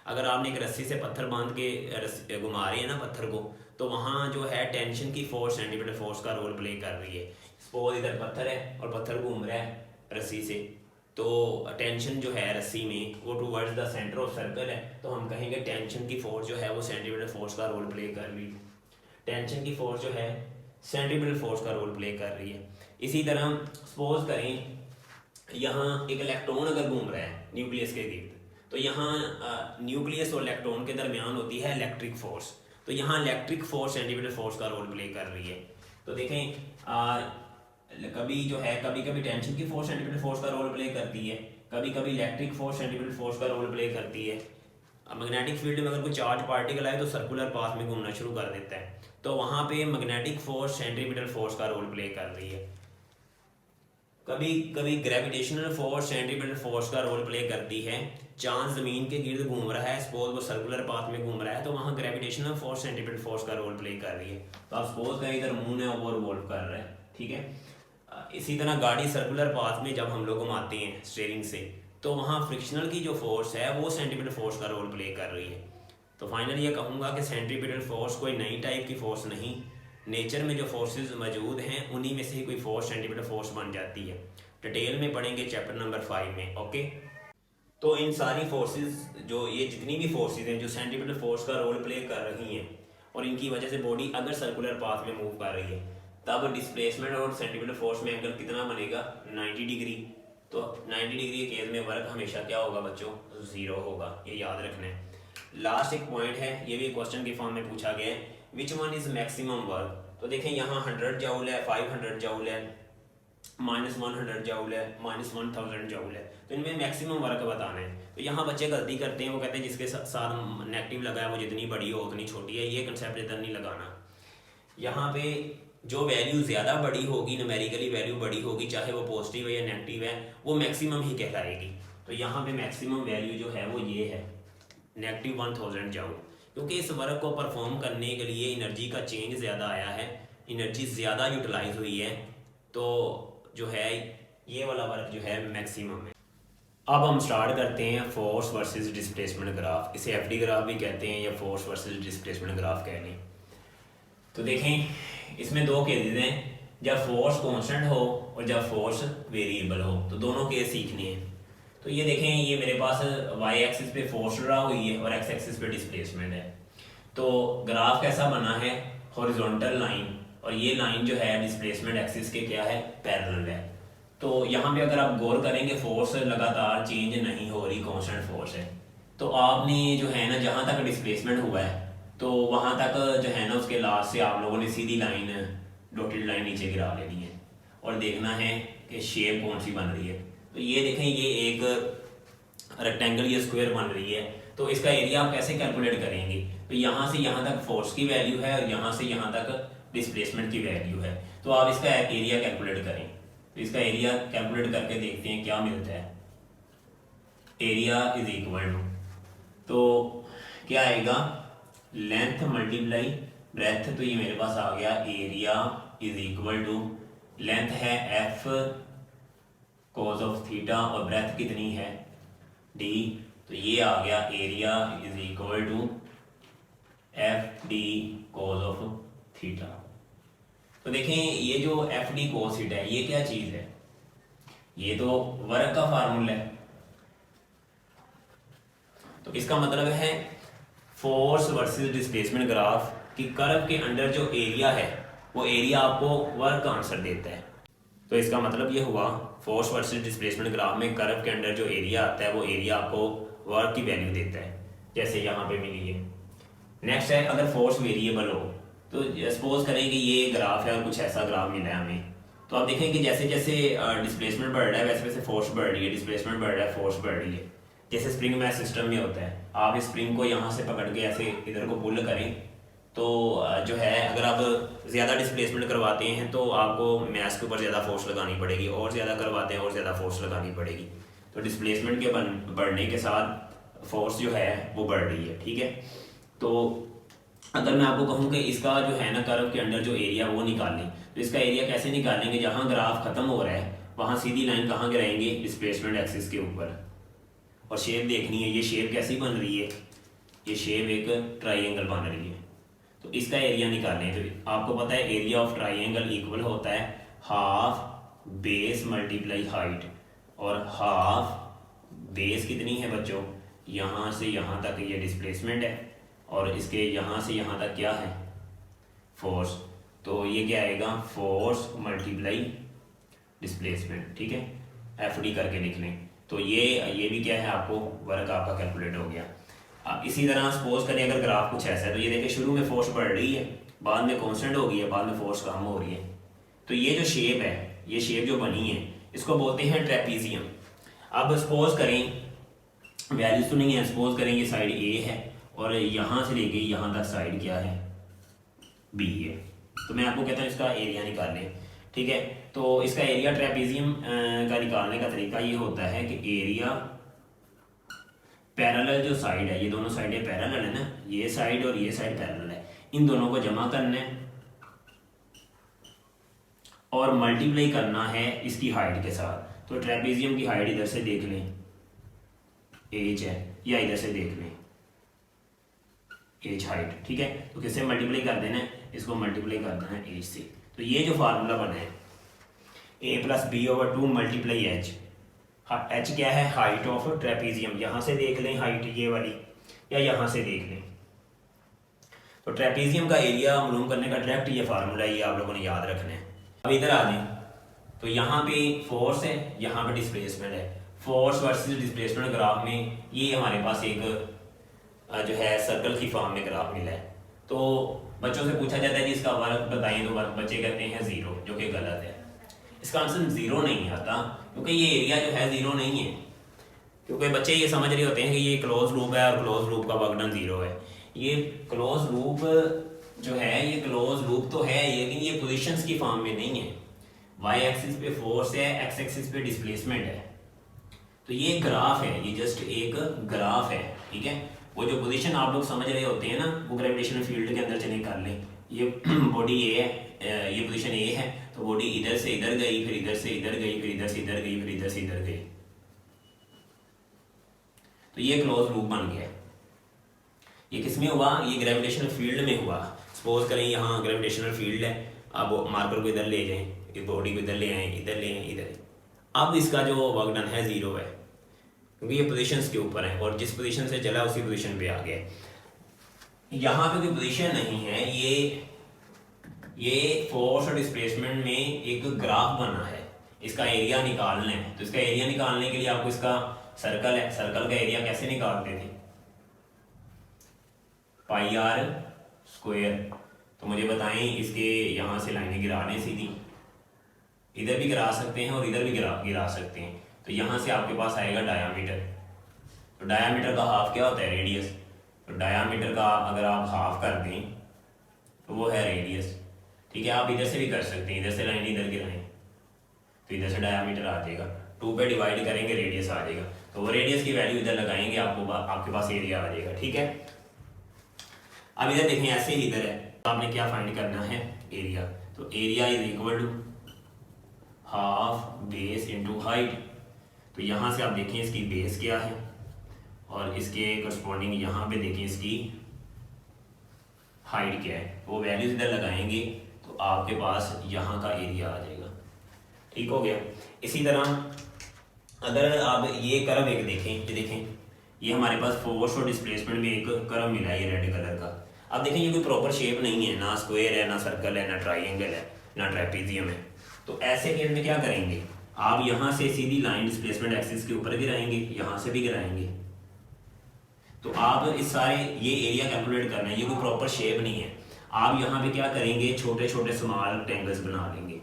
अगर आपने एक रस्सी से पत्थर बांध के घुमा रहे हैं ना पत्थर को, तो वहाँ जो है टेंशन की फोर्स सेंट्रीपिटल फोर्स का रोल प्ले कर रही है। सपोज इधर पत्थर है और पत्थर घूम रहा है रस्सी से, तो टेंशन जो है रस्सी में वो towards the centre of circle है, तो हम कहेंगे टेंशन की फोर्स जो है वो सेंट्रीपिटल फोर्स का रोल प्ले कर रही है। टेंशन की फोर्स जो है सेंट्रीपिटल फोर्स का रोल प्ले कर रही है। इसी तरह सपोज करें यहाँ एक इलेक्ट्रॉन अगर घूम रहा है न्यूक्लियस के गिर्द, तो यहाँ न्यूक्लियस और इलेक्ट्रॉन के दरमियान होती है इलेक्ट्रिक फोर्स। तो यहाँ इलेक्ट्रिक फोर्स सेंट्रीपिटल फोर्स का रोल प्ले कर रही है। तो देखें कभी जो है कभी कभी टेंशन की फोर्स सेंट्रीपिटल फोर्स का रोल प्ले करती है, कभी कभी इलेक्ट्रिक फोर्स सेंट्रीपिटल फोर्स का रोल प्ले करती है। मैग्नेटिक फील्ड में अगर कोई चार्ज पार्टिकल आए तो सर्कुलर पाथ में घूमना शुरू कर देता है, तो वहाँ पे मैग्नेटिक फोर्स सेंट्रीपिटल फोर्स का रोल प्ले कर रही है। कभी कभी ग्रेविटेशनल फोर्स सेंट्रीपिटल फोर्स का रोल प्ले करती है। चांद जमीन के गिर्द घूम रहा है, सपोज वो सर्कुलर पाथ में घूम रहा है, तो वहाँ ग्रेविटेशनल फोर्स सेंट्रीपिटल फोर्स का रोल प्ले कर रही है। तो आप सपोज करें इधर मून है वो रिवॉल्व कर रहा है, ठीक है। इसी तरह गाड़ी सर्कुलर पाथ में जब हम लोग घुमाते हैं स्टीयरिंग से, तो वहाँ फ्रिक्शनल की जो फोर्स है वो सेंट्रीपिटल फोर्स का रोल प्ले कर रही है। तो फाइनली ये कहूँगा कि सेंट्रीपिटल फोर्स कोई नई टाइप की फोर्स नहीं, नेचर में जो फोर्सेस मौजूद हैं उन्हीं में से ही कोई फोर्स सेंट्रीपिटल फोर्स बन जाती है। डिटेल में पढ़ेंगे चैप्टर नंबर 5 में, ओके। तो इन सारी फोर्सेस जो ये जितनी भी फोर्सेस हैं जो सेंट्रीपिटल फोर्स का रोल प्ले कर रही हैं और इनकी वजह से बॉडी अगर सर्कुलर पाथ में मूव कर रही है, तब डिस्प्लेसमेंट और सेंट्रीपिटल फोर्स में एंगल कितना बनेगा, 90 डिग्री। तो 90 डिग्री के केस में वर्क हमेशा क्या होगा बच्चों, 0 होगा, ये याद रखना है। लास्ट एक पॉइंट है, ये भी क्वेश्चन के फॉर्म में पूछा गया है, which one is maximum work. तो देखें यहाँ 100 जूल है, 500 जूल है, -100 जूल है, -1000 जूल है, तो इनमें मैक्सिमम वर्क बताना है। तो यहाँ बच्चे गलती करते हैं, वो कहते हैं जिसके साथ नेगेटिव लगा है वो जितनी बड़ी हो उतनी छोटी है। ये कंसेप्ट इधर नहीं लगाना। यहाँ पे जो वैल्यू ज़्यादा बड़ी होगी, न्यूमेरिकली वैल्यू बड़ी होगी, चाहे वो पॉजिटिव है या नेगेटिव है, वो मैक्सिमम ही कहलाएगी। तो यहाँ पे मैक्सिमम वैल्यू जो है वो ये है, -1000 जूल, क्योंकि इस वर्क को परफॉर्म करने के लिए एनर्जी का चेंज ज़्यादा आया है, एनर्जी ज़्यादा यूटिलाइज हुई है, तो जो है ये वाला वर्क जो है मैक्सिमम है। अब हम स्टार्ट करते हैं फोर्स वर्सेस डिस्प्लेसमेंट ग्राफ। इसे एफडी ग्राफ भी कहते हैं या फोर्स वर्सेस डिस्प्लेसमेंट ग्राफ कह लें। तो देखें इसमें दो केसेस हैं, जब फोर्स कांस्टेंट हो और जब फोर्स वेरिएबल हो, तो दोनों केस सीखने हैं। तो ये देखें, ये मेरे पास वाई एक्सिस पे फोर्स ड्रा हुई है और एक्स एक्सिस पे डिस्प्लेसमेंट है। तो ग्राफ कैसा बना है, हॉरिजॉन्टल लाइन, और ये लाइन जो है डिस्प्लेसमेंट एक्सिस के क्या है, पैरेलल है। तो यहाँ पे अगर आप गौर करेंगे फोर्स लगातार चेंज नहीं हो रही, कांस्टेंट फोर्स है। तो आपने जो है ना जहाँ तक डिस्प्लेसमेंट हुआ है तो वहाँ तक जो है ना उसके लास्ट से आप लोगों ने सीधी लाइन, डॉटेड लाइन नीचे गिरा लेनी है और देखना है कि शेप कौन सी बन रही है। तो ये देखें, ये एक रेक्टेंगल या स्क्वायर बन रही है। तो इसका एरिया आप कैसे कैलकुलेट करेंगे? तो यहाँ से यहाँ तक फोर्स की वैल्यू है और यहाँ से यहाँ तक डिस्प्लेसमेंट की वैल्यू है। तो आप इसका एरिया कैलकुलेट करें। तो इसका एरिया कैलकुलेट करके देखते हैं क्या मिलता है। एरिया इज इक्वल टू, तो क्या आएगा, लेंथ मल्टीप्लाई ब्रेथ। तो ये मेरे पास आ गया area is equal to, length है एफ कोस ऑफ थीटा और ब्रेथ कितनी है डी। तो ये आ गया area is equal to f d cos of theta. तो देखें ये जो एफ डी कोस थीटा है ये क्या चीज है? ये तो वर्क का फार्मूला है। तो इसका मतलब है फोर्स वर्सेस डिस्प्लेसमेंट ग्राफ कि कर्व के अंदर जो एरिया है वो एरिया आपको वर्क का आंसर देता है। तो इसका मतलब ये हुआ फोर्स वर्सेस डिस्प्लेसमेंट ग्राफ में कर्व के अंदर जो एरिया आता है वो एरिया आपको वर्क की वैल्यू देता है, जैसे यहाँ पे मिली है। नेक्स्ट है अगर फोर्स वेरिएबल हो, तो सपोज करें कि ये ग्राफ है और कुछ ऐसा ग्राफ मिला है हमें। तो आप देखें कि जैसे जैसे डिस्प्लेसमेंट बढ़ रहा है वैसे वैसे फोर्स बढ़ रही है, डिस्प्लेसमेंट बढ़ रहा है फोर्स बढ़ रही है। जैसे स्प्रिंग मैथ सिस्टम में होता है, आप इस स्प्रिंग को यहाँ से पकड़ के ऐसे इधर को पुल करें तो जो है अगर आप ज़्यादा डिस्प्लेसमेंट करवाते हैं तो आपको मैथ के ऊपर ज़्यादा फोर्स लगानी पड़ेगी, और ज़्यादा करवाते हैं और ज़्यादा फोर्स लगानी पड़ेगी। तो डिस्प्लेसमेंट के बढ़ने के साथ फोर्स जो है वो बढ़ रही है, ठीक है। तो अगर मैं आपको कहूँ कि इसका जो है ना कर्व के अंदर जो एरिया वो निकालें, तो इसका एरिया कैसे निकालेंगे? जहाँ ग्राफ खत्म हो रहा है वहाँ सीधी लाइन कहाँ गिराएंगे? डिस्प्लेसमेंट एक्सिस के ऊपर। और शेप देखनी है, ये शेप कैसी बन रही है? ये शेप एक ट्राइंगल बन रही है। तो इसका एरिया निकालें। तो आपको पता है एरिया ऑफ ट्राइंगल इक्वल होता है हाफ बेस मल्टीप्लाई हाइट, और हाफ बेस कितनी है बच्चों? यहाँ से यहाँ तक ये डिस्प्लेसमेंट है और इसके यहाँ से यहाँ तक क्या है? फोर्स। तो ये क्या आएगा? फोर्स मल्टीप्लाई डिस्प्लेसमेंट, ठीक है। एफ डी करके लिख लें। तो ये भी क्या है, आपको वर्क आपका कैलकुलेट हो गया। अब इसी तरह सपोज करें अगर ग्राफ कुछ ऐसा है, तो ये देखिए शुरू में फोर्स बढ़ रही है, बाद में कांस्टेंट हो गई है, बाद में फोर्स कम हो रही है। तो ये जो शेप है, ये शेप जो बनी है इसको बोलते हैं ट्रेपीजियम। अब सपोज करें, वैल्यूज तो नहीं है, सपोज करें ये साइड ए है और यहाँ से लेके यहाँ तक साइड क्या है? बी है। तो मैं आपको कहता हूँ इसका एरिया निकाल लें, ठीक है। तो इसका एरिया ट्रेपीजियम का निकालने का तरीका ये होता है कि एरिया पैरेलल जो साइड है, ये दोनों साइडें पैरेलल है ना, ये साइड और ये साइड पैरेलल है, इन दोनों को जमा करना है और मल्टीप्लाई करना है इसकी हाइट के साथ। तो ट्रेपीजियम की हाइट इधर से देख लें एच है, या इधर से देख लें एच हाइट, ठीक है। तो किससे मल्टीप्लाई कर देना है? इसको मल्टीप्लाई कर देना है एच से। तो ये जो फार्मूला बना है a plus b over 2 multiply h. H क्या है? Height of trapezium. यहाँ से देख लें हाइट ये वाली, या यहाँ से देख लें। तो ट्रेपीजियम का एरिया मालूम करने का डायरेक्ट ये फार्मूला, ये आप लोगों ने याद रखना है। अब इधर आ जाए, तो यहाँ पे फोर्स है, यहाँ पे डिस्प्लेसमेंट है। फोर्स वर्सेस डिस्प्लेसमेंट ग्राफ में ये हमारे पास एक जो है सर्कल की फॉर्म में ग्राफ मिला है। तो बच्चों से पूछा जाता है कि इसका वर्क बताएं, तो बच्चे कहते हैं 0, जो कि गलत है। इसका आंसर 0 नहीं आता, क्योंकि ये एरिया जो है 0 नहीं है। क्योंकि बच्चे ये समझ रहे होते हैं कि ये क्लोज लूप है और क्लोज लूप का वर्क डन 0 है। ये क्लोज लूप जो है ये क्लोज लूप तो है, लेकिन ये पोजीशंस की फॉर्म में नहीं है। वाई एक्सिस पे फोर्स है, एक्स एक्सिस पे डिस्प्लेसमेंट है। तो ये ग्राफ है, ये जस्ट एक ग्राफ है, ठीक है। वो जो पोजीशन आप लोग समझ रहे होते हैं ना, वो ग्रेविटेशनल फील्ड के अंदर चले कर लें। ये बॉडी ए है, ये पोजीशन ए है, तो बॉडी इधर से इधर गई, फिर इधर से इधर गई, फिर इधर से इधर गई, फिर इधर से इधर गई। तो ये क्लोज लूप बन गया। ये किस में हुआ? ये ग्रेविटेशनल फील्ड में हुआ। सपोज करें यहाँ ग्रेविटेशनल फील्ड है, अब मार्कर को इधर ले जाएं, बॉडी को इधर ले आए, इधर ले आए, इधर। अब इसका जो वर्क डन है 0 है, क्योंकि ये पोजीशंस के ऊपर है और जिस पोजीशन से चला उसी पोजीशन पे आ गया। यहाँ पे कोई पोजीशन नहीं है, ये फोर्स और डिस्प्लेसमेंट में एक ग्राफ बना है। इसका एरिया निकालना है। तो इसका एरिया निकालने के लिए आपको इसका सर्कल है, सर्कल का एरिया कैसे निकालते थे, पाई आर स्क्वायर। तो मुझे बताएं इसके यहाँ से लाइनें गिरा दें सीधी, इधर भी गिरा सकते हैं और इधर भी गिरा सकते हैं। तो यहाँ से आपके पास आएगा डायामीटर। तो डायामीटर का हाफ क्या होता है, रेडियस। तो डायामीटर का अगर आप हाफ कर दें तो वो है रेडियस। ठीक है, आप इधर से भी कर सकते हैं, इधर से लाइन इधर गिराएं तो इधर से डायामीटर आ जाएगा, 2 पे डिवाइड करेंगे रेडियस आ जाएगा। तो वो रेडियस की वैल्यू इधर लगाएंगे, आपके पास एरिया आ जाएगा। ठीक है, अब इधर देखें ऐसे ही इधर है, तो आपने क्या फाइंड करना है, एरिया। तो area is equal to half base into height. तो यहाँ से आप देखें इसकी बेस क्या है और इसके करस्पॉन्डिंग यहाँ पे देखें इसकी हाइट क्या है, वो वैल्यूज इधर लगाएंगे तो आपके पास यहाँ का एरिया आ जाएगा। ठीक हो गया। इसी तरह अगर आप ये कर्व एक देखें, ये देखें ये हमारे पास फोर्स और डिस्प्लेसमेंट में एक कर्व मिला है, ये रेड कलर का। अब देखें ये कोई प्रॉपर शेप नहीं है, ना स्क्वायर है, ना सर्कल है, ना ट्राइंगल है, ना ट्रेपेजियम है। तो ऐसे केस में क्या करेंगे, आप यहाँ से सीधी लाइन डिस्प्लेसमेंट एक्सिस के ऊपर गिराएंगे, यहाँ से भी गिराएंगे। तो आप इस सारे ये एरिया कैलकुलेट करना है, ये कोई प्रॉपर शेप नहीं है। आप यहाँ पे क्या करेंगे, छोटे छोटे स्मॉल रेक्टेंगल्स बना लेंगे।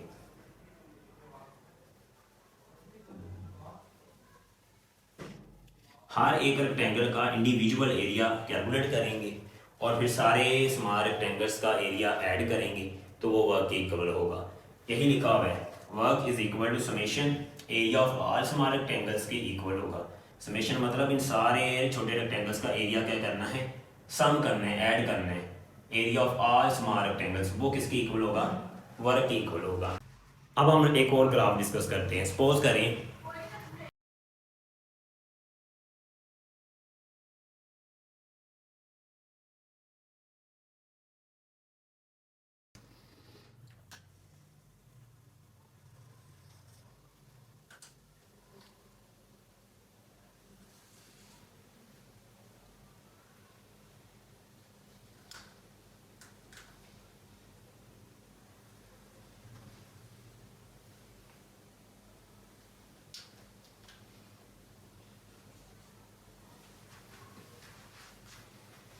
हर एक रेक्टेंगल का इंडिविजुअल एरिया कैलकुलेट करेंगे और फिर सारे स्मॉल रेक्टेंगल्स का एरिया ऐड करेंगे तो वो वर्क के इक्वल होगा। यही लिखा हुआ है, work is equal to summation area of all small rectangles के इक्वल होगा। समेशन मतलब इन सारे छोटे रेक्टेंगल्स का एरिया क्या करना है, सम करना है, ऐड करना है। Area of all small rectangles वो किसके इक्वल होगा, वर्क के इक्वल होगा। अब हम एक और ग्राफ डिस्कस करते हैं। सपोज करें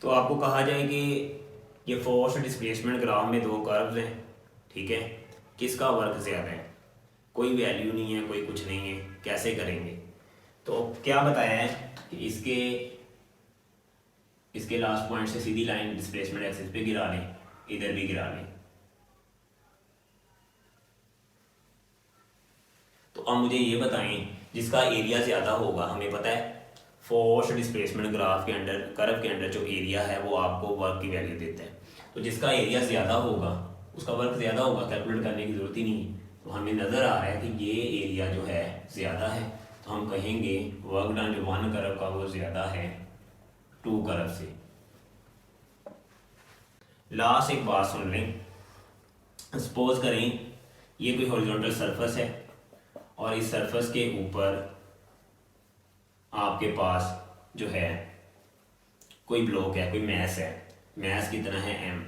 तो आपको कहा जाए कि ये फोर्स डिस्प्लेसमेंट ग्राफ में दो कर्व्स हैं, ठीक है, किसका वर्क ज़्यादा है, कोई वैल्यू नहीं है, कोई कुछ नहीं है, कैसे करेंगे। तो क्या बताया है कि इसके लास्ट पॉइंट से सीधी लाइन डिस्प्लेसमेंट एक्सिस पे गिरा लें, इधर भी गिरा लें। तो अब मुझे ये बताएं जिसका एरिया ज़्यादा होगा, हमें पता है फोर्स डिस्प्लेसमेंट ग्राफ के अंदर कर्व के अंदर जो एरिया है वो आपको वर्क की वैल्यू देता है। तो जिसका एरिया ज़्यादा होगा उसका वर्क ज़्यादा होगा, कैलकुलेट करने की ज़रूरत ही नहीं है। तो हमें नज़र आ रहा है कि ये एरिया जो है ज़्यादा है, तो हम कहेंगे वर्क डन 1 कर्व का वो ज़्यादा है 2 कर्व से। लास्ट एक बात सुन लें, सपोज करें ये कोई हॉरिजॉन्टल सरफेस है और इस सरफेस के ऊपर आपके पास जो है कोई ब्लॉक है, कोई मैस है, मैस कितना है m।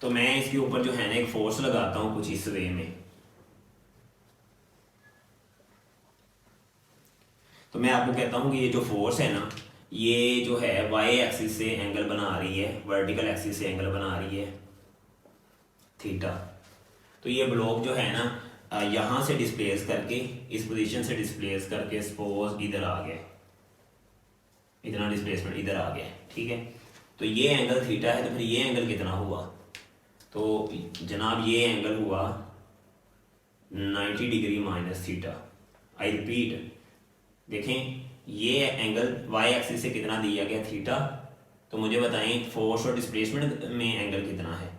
तो मैं इसके ऊपर जो है ना एक फोर्स लगाता हूं कुछ इस वे में। तो मैं आपको कहता हूं कि ये जो फोर्स है ना, ये जो है y एक्सिस से एंगल बना रही है, वर्टिकल एक्सिस से एंगल बना रही है थीटा। तो ये ब्लॉक जो है ना यहां से डिस्प्लेस करके इस पोजीशन से डिस्प्लेस करके सपोज इधर आ गया, इतना डिस्प्लेसमेंट इधर आ गया, ठीक है। तो ये एंगल थीटा है, तो फिर ये एंगल कितना हुआ, तो जनाब ये एंगल हुआ 90 degree minus theta. I repeat, देखें ये एंगल y एक्सिस से कितना दिया गया थीटा। तो मुझे बताएं फोर्स और डिस्प्लेसमेंट में एंगल कितना है,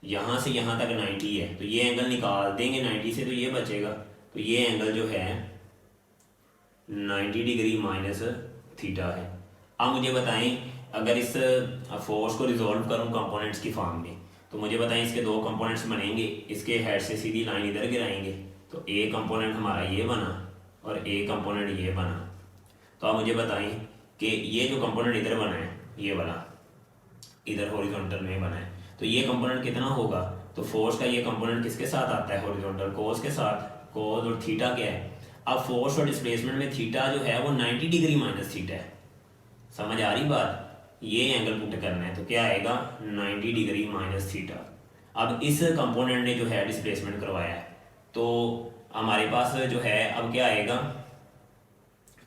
यहाँ से यहाँ तक 90 है, तो ये एंगल निकाल देंगे 90 से तो ये बचेगा। तो ये एंगल जो है 90 डिग्री माइनस थीटा है। अब मुझे बताएं अगर इस फोर्स को रिजॉल्व करूं कंपोनेंट्स की फॉर्म में, तो मुझे बताएं इसके 2 कंपोनेंट्स बनेंगे। इसके हेड से सीधी लाइन इधर गिराएंगे तो ए कंपोनेंट हमारा ये बना और ए कंपोनेंट ये बना। तो आप मुझे बताएं कि ये जो कंपोनेंट इधर बना है, ये वाला इधर हॉरिजॉन्टल में बना है, तो ये कंपोनेंट कितना होगा। तो फोर्स का ये कंपोनेंट किसके साथ आता है, हॉरिजॉन्टल कोस के साथ। कोस और थीटा क्या है। अब फोर्स और डिस्प्लेसमेंट में थीटा जो है वो 90 डिग्री माइनस थीटा है। समझ आ रही बात, ये एंगल पुट करना है तो क्या आएगा 90 डिग्री माइनस थीटा। अब इस कंपोनेंट ने जो है डिस्प्लेसमेंट करवाया है तो हमारे पास जो है अब क्या आएगा,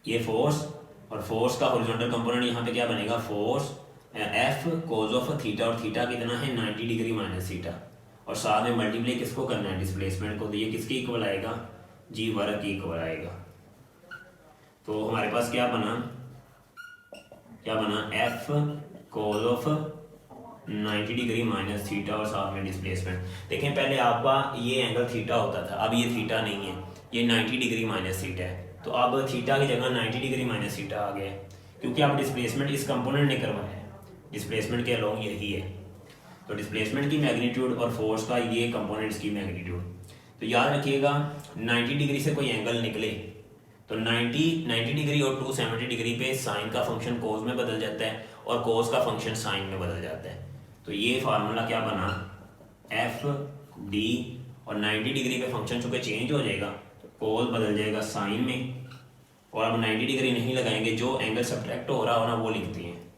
ये फोर्स और फोर्स का हॉरिजॉन्टल कंपोनेंट यहाँ पे क्या बनेगा, force F cos of theta, और थीटा कितना है 90 डिग्री माइनस थीटा, और साथ में मल्टीप्लाई किसको करना है, डिस्प्लेसमेंट को। तो ये किसके इक्वल आएगा, जी वर्ग के इक्वल आएगा। तो हमारे पास क्या बना F cos of 90 degree minus theta और साथ में डिस्प्लेसमेंट। देखें पहले आपका ये एंगल थीटा होता था, अब ये थीटा नहीं है, ये 90 डिग्री माइनस थीटा है। तो अब थीटा की जगह 90 डिग्री माइनस थीटा आ गया है, क्योंकि अब डिस्प्लेसमेंट इस कंपोनेंट ने करवाया है, डिस्प्लेसमेंट के अलोंग यही है। तो डिस्प्लेसमेंट की मैग्नीट्यूड और फोर्स का ये कंपोनेंट्स की मैग्नीट्यूड। तो याद रखिएगा 90 डिग्री से कोई एंगल निकले तो 90 डिग्री और 270 डिग्री पे साइन का फंक्शन कोस में बदल जाता है और कोस का फंक्शन साइन में बदल जाता है। तो ये फार्मूला क्या बना, एफ डी, और 90 डिग्री पे फंक्शन चूंकि चेंज हो जाएगा तो कोस बदल जाएगा साइन में, और अब 90 डिग्री नहीं लगाएंगे, जो एंगल सब्ट्रैक्ट हो रहा हो ना वो लिखते हैं।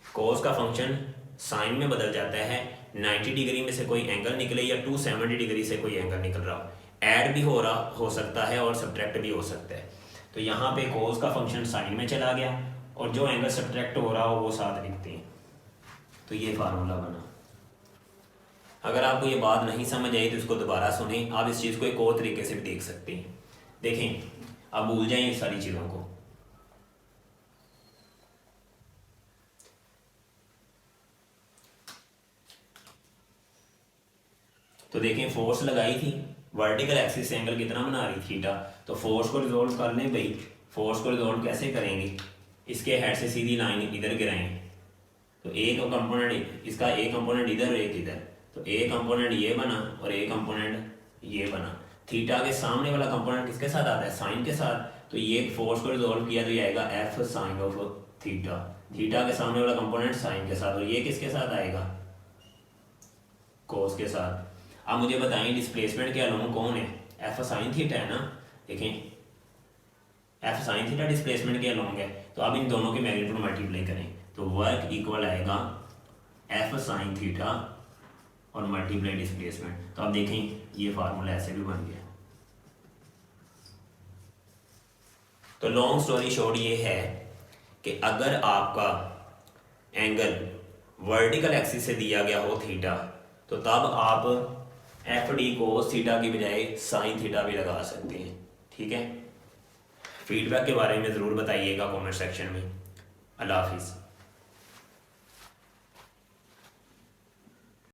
कोस का फंक्शन साइन में बदल जाता है 90 डिग्री में से कोई एंगल निकले या 270 डिग्री से कोई एंगल निकल रहा हो, ऐड भी हो सकता है और सब्ट्रैक्ट भी हो सकता है। तो यहाँ पे कोस का फंक्शन साइन में चला गया और जो एंगल सब्ट्रैक्ट हो रहा हो वो साथ लिखते हैं। तो ये फार्मूला बना। अगर आपको ये बात नहीं समझ आई तो इसको दोबारा सुने, आप इस चीज़ को एक और तरीके से भी देख सकते हैं। देखें आप भूल जाएं ये सारी चीज़ों को। तो देखें फोर्स लगाई थी, वर्टिकल एक्सिस से एंगल कितना बना रही थीटा, तो फोर्स को रिजोल्व कर लें भाई। फोर्स को रिजोल्व कैसे करेंगे, इसके हेड से सीधी लाइन इधर गिराएंगे तो एक कंपोनेंट, इसका एक कंपोनेंट इधर और एक इधर, तो एक कंपोनेंट ये बना और एक कंपोनेंट ये बना। थीटा के सामने वाला कंपोनेंट किसके साथ आता है, साइन के साथ। तो ये फोर्स को रिजोल्व किया तो ये आएगा F sine of theta, theta के सामने वाला कंपोनेंट साइन के साथ, और ये किसके साथ आएगा, कोस के साथ। अब मुझे बताएं डिस्प्लेसमेंट के अलोंग कौन है, एफ साइन थीटा है ना। देखें एफ साइन थीटा डिस्प्लेसमेंट के अलोंग है, तो अब इन दोनों के मैग्नीट्यूड मल्टीप्लाई करें तो वर्क इक्वल आएगा एफ साइन थीटा और मल्टीप्लाई डिस्प्लेसमेंट। तो अब देखें ये फार्मूला ऐसे भी बन गया। तो लॉन्ग स्टोरी शॉर्ट ये है कि अगर आपका एंगल वर्टिकल एक्सिस से दिया गया हो थीटा, तो तब आप एफ डी को थीटा की बजाय साइन थीटा भी लगा सकते हैं। ठीक है, फीडबैक के बारे में ज़रूर बताइएगा कमेंट सेक्शन में। अल्लाह हाफिज़।